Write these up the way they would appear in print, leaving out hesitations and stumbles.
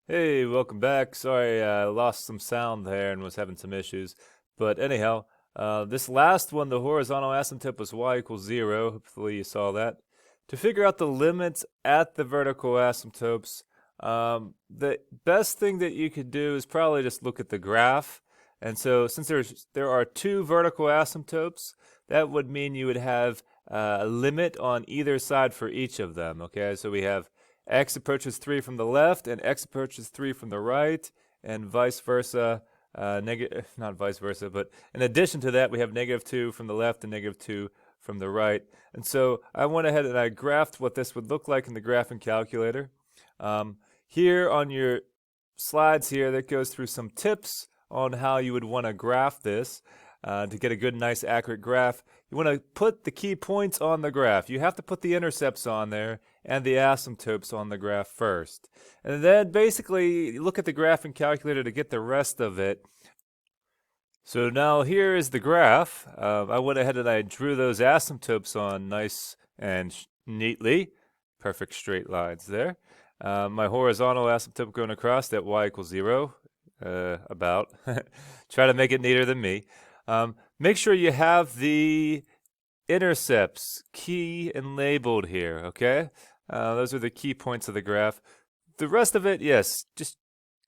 Hey, welcome back. Sorry, I lost some sound there and was having some issues. But anyhow, this last one, the horizontal asymptote was y equals 0. Hopefully you saw that. To figure out the limits at the vertical asymptotes, the best thing that you could do is probably just look at the graph. And so since there are two vertical asymptotes, that would mean you would have a limit on either side for each of them. Okay, so we have x approaches 3 from the left and x approaches 3 from the right, and vice versa. Not vice versa, but in addition to that, we have -2 from the left and -2 from the right. And so I went ahead and I graphed what this would look like in the graphing calculator. Here on your slides here, that goes through some tips on how you would want to graph this. To get a good, nice, accurate graph, you want to put the key points on the graph. You have to put the intercepts on there and the asymptotes on the graph first. And then basically look at the graphing calculator to get the rest of it. So now here is the graph. I went ahead and I drew those asymptotes on nice and neatly. Perfect straight lines there. My horizontal asymptote going across at y equals 0. About. Try to make it neater than me. Make sure you have the intercepts key and labeled here, okay? Those are the key points of the graph. The rest of it, yes, just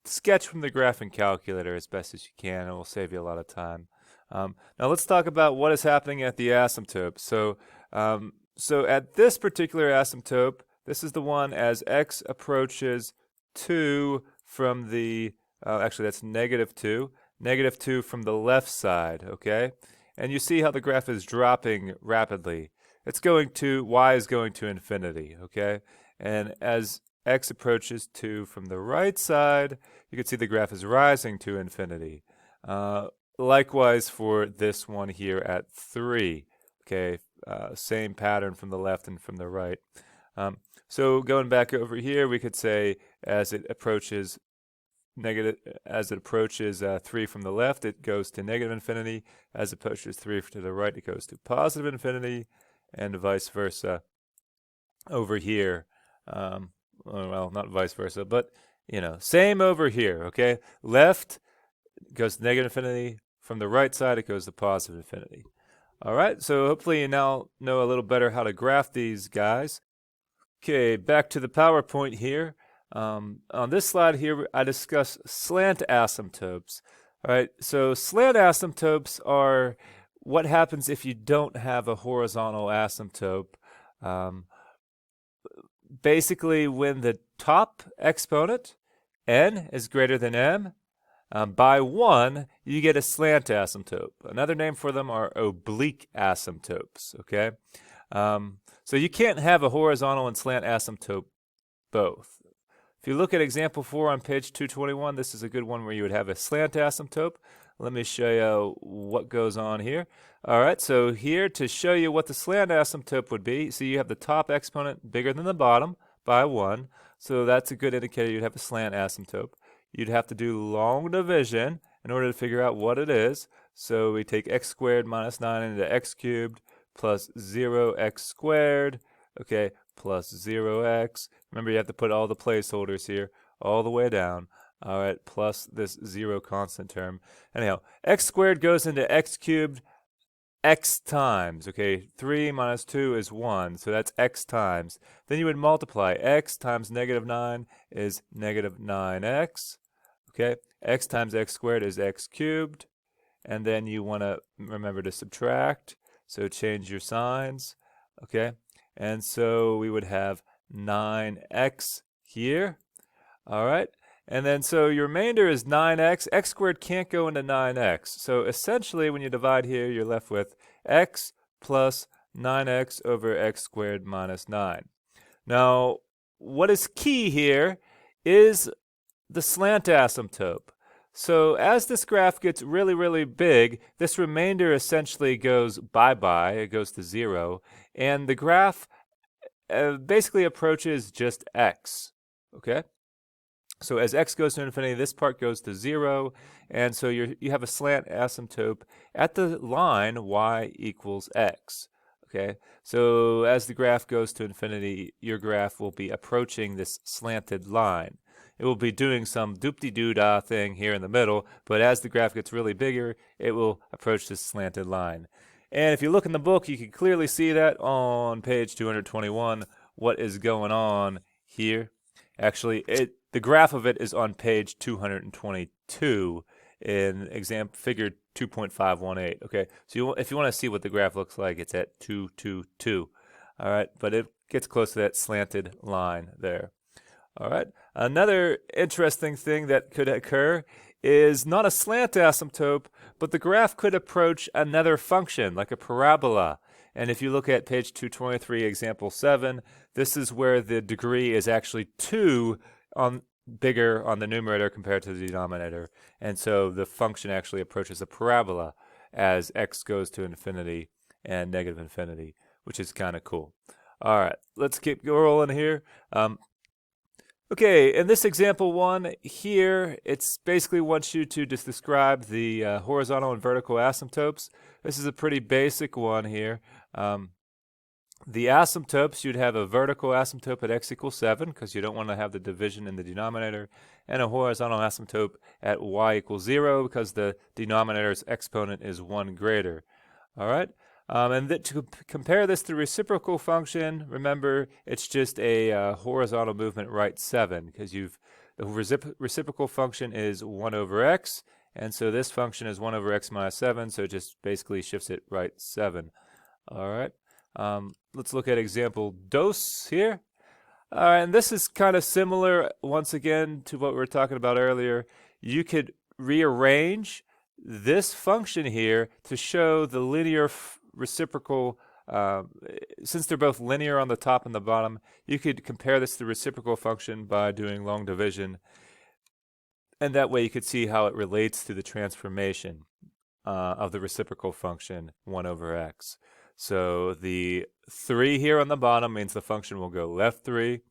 sketch from the graphing calculator as best as you can. It will save you a lot of time. Now let's talk about what is happening at the asymptote. So at this particular asymptote, this is the one as x approaches 2 from the, actually that's -2, -2 from the left side, okay? And you see how the graph is dropping rapidly. It's going to, y is going to infinity, okay? And as x approaches 2 from the right side, you can see the graph is rising to infinity. Likewise for this one here at 3, okay? Same pattern from the left and from the right. So going back over here, we could say as it approaches 3 from the left, it goes to negative infinity. As it approaches 3 to the right, it goes to positive infinity, and vice versa over here. Well, not vice versa, but same over here. Okay, left goes to negative infinity. From the right side, it goes to positive infinity. All right, so hopefully you now know a little better how to graph these guys. Okay, back to the PowerPoint here. On this slide here, I discuss slant asymptotes. All right, so slant asymptotes are what happens if you don't have a horizontal asymptote. Basically, when the top exponent, n, is greater than m, by 1, you get a slant asymptote. Another name for them are oblique asymptotes, okay? So you can't have a horizontal and slant asymptote both. If you look at example 4 on page 221, this is a good one where you would have a slant asymptote. Let me show you what goes on here. All right, so here to show you what the slant asymptote would be, so you have the top exponent bigger than the bottom by 1, so that's a good indicator you'd have a slant asymptote. You'd have to do long division in order to figure out what it is. So we take x squared minus 9 into x cubed plus 0x squared, okay, plus 0x. Remember, you have to put all the placeholders here all the way down. All right, plus this 0 constant term. Anyhow, x squared goes into x cubed x times, okay? 3 minus 2 is 1, so that's x times. Then you would multiply. X times -9 is -9x, okay? X times x squared is x cubed. And then you want to remember to subtract, so change your signs, okay? And so we would have 9x here, all right? And then so your remainder is 9x. X squared can't go into 9x. So essentially when you divide here, you're left with x plus 9x over x squared minus 9. Now, what is key here is the slant asymptote. So as this graph gets really, really big, this remainder essentially goes bye-bye. It goes to 0. And the graph basically approaches just x, okay? So as x goes to infinity, this part goes to 0, and so you have a slant asymptote at the line y equals x. Okay, so as the graph goes to infinity, your graph will be approaching this slanted line. it will be doing some doop-de-doo-dah thing here in the middle, but as the graph gets really bigger, it will approach this slanted line. And if you look in the book, you can clearly see that on page 221, what is going on here. Actually, the graph of it is on page 222 in figure 2.518. Okay, so if you want to see what the graph looks like, it's at 222. All right, but it gets close to that slanted line there. All right, another interesting thing that could occur is not a slant asymptote, but the graph could approach another function, like a parabola. And if you look at page 223, example 7, this is where the degree is actually 2 bigger on the numerator compared to the denominator. And so the function actually approaches a parabola as x goes to infinity and negative infinity, which is kind of cool. All right, let's keep rolling here. Okay, in this example 1 here, it's basically wants you to just describe the horizontal and vertical asymptotes. This is a pretty basic one here. The asymptotes, you'd have a vertical asymptote at x equals 7, because you don't want to have the division in the denominator, and a horizontal asymptote at y equals 0, because the denominator's exponent is 1 greater. All right? And to compare this to reciprocal function, remember it's just a horizontal movement right 7, because the reciprocal function is 1 over x, and so this function is 1 over x minus 7, so it just basically shifts it right 7. All right. Let's look at example dos here. And this is kind of similar, once again, to what we were talking about earlier. You could rearrange this function here to show the linear reciprocal. Since they're both linear on the top and the bottom, you could compare this to the reciprocal function by doing long division. And that way you could see how it relates to the transformation of the reciprocal function 1 over x. So the 3 here on the bottom means the function will go left 3.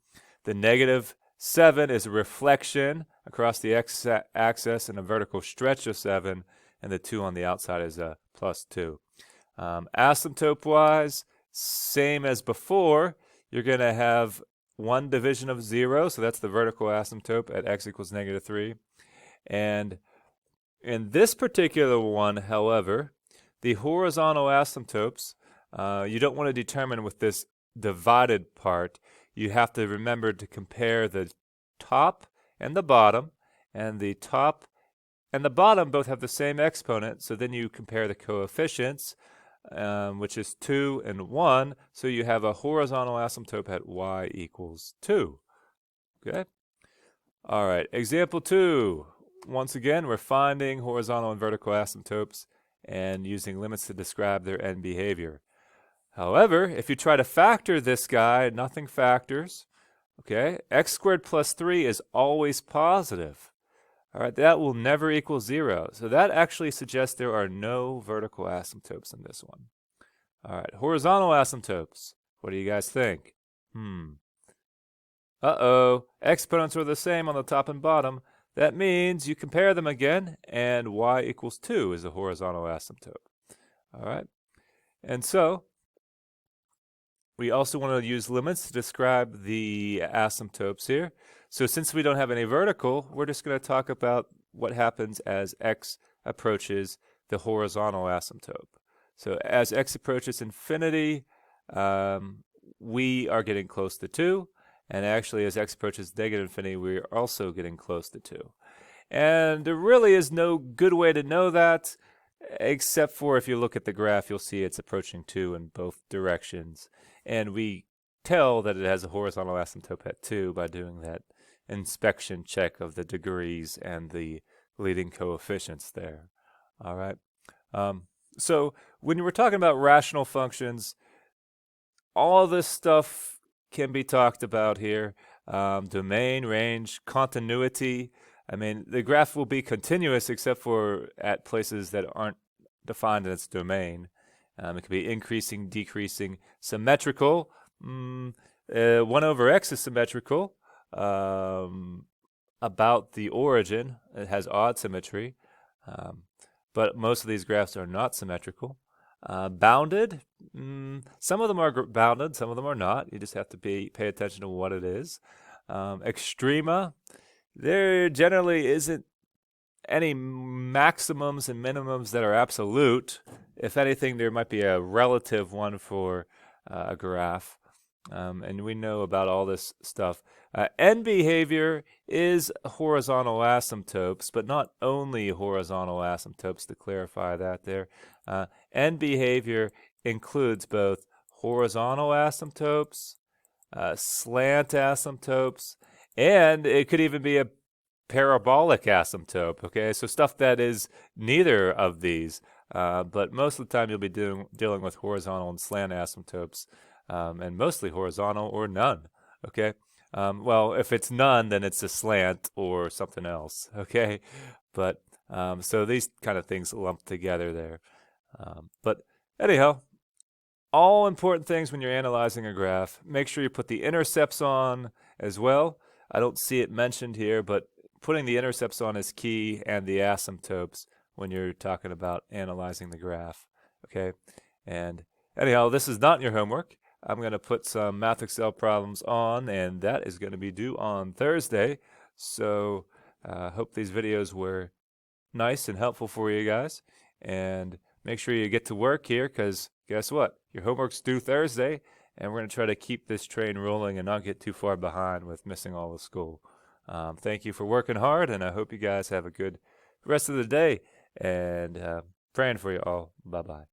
The negative 7 is a reflection across the x-axis and a vertical stretch of 7. And the 2 on the outside is a plus 2. Asymptote-wise, same as before. You're going to have one division of 0. So that's the vertical asymptote at x equals negative 3. And in this particular one, however, the horizontal asymptotes, you don't want to determine with this divided part. You have to remember to compare the top and the bottom, and the top and the bottom both have the same exponent, so then you compare the coefficients, which is 2 and 1, so you have a horizontal asymptote at y equals 2. Okay? All right, example 2. Once again, we're finding horizontal and vertical asymptotes and using limits to describe their end behavior. However, if you try to factor this guy, nothing factors. Okay, x squared plus 3 is always positive. All right, that will never equal 0. So that actually suggests there are no vertical asymptotes in this one. All right, horizontal asymptotes. What do you guys think? Uh-oh, exponents are the same on the top and bottom. That means you compare them again, and y equals 2 is a horizontal asymptote. All right, and so we also want to use limits to describe the asymptotes here. So since we don't have any vertical, we're just going to talk about what happens as x approaches the horizontal asymptote. So as x approaches infinity, we are getting close to 2. And actually, as x approaches negative infinity, we're also getting close to 2. And there really is no good way to know that, except for if you look at the graph, you'll see it's approaching 2 in both directions. And we tell that it has a horizontal asymptote at 2 by doing that inspection check of the degrees and the leading coefficients there. All right. So when we're talking about rational functions, all this stuff can be talked about here. Domain, range, continuity. I mean, the graph will be continuous except for at places that aren't defined in its domain. It could be increasing, decreasing, symmetrical. 1 over x is symmetrical about the origin. It has odd symmetry. But most of these graphs are not symmetrical. Bounded, some of them are bounded, some of them are not. You just have to pay attention to what it is. Extrema, there generally isn't any maximums and minimums that are absolute. If anything, there might be a relative one for a graph. And we know about all this stuff. End behavior is horizontal asymptotes, but not only horizontal asymptotes, to clarify that there. End behavior includes both horizontal asymptotes, slant asymptotes, and it could even be a parabolic asymptote. Okay, so stuff that is neither of these, but most of the time you'll be dealing with horizontal and slant asymptotes, and mostly horizontal or none. Okay, well, if it's none, then it's a slant or something else. Okay, but so these kind of things lump together there. But anyhow, all important things when you're analyzing a graph. Make sure you put the intercepts on as well. I don't see it mentioned here, but putting the intercepts on is key, and the asymptotes when you're talking about analyzing the graph. Okay, and anyhow, this is not your homework. I'm going to put some Math Excel problems on, and that is going to be due on Thursday. So hope these videos were nice and helpful for you guys. And make sure you get to work here, because guess what? Your homework's due Thursday, and we're going to try to keep this train rolling and not get too far behind with missing all of school. Thank you for working hard, and I hope you guys have a good rest of the day, and praying for you all. Bye-bye.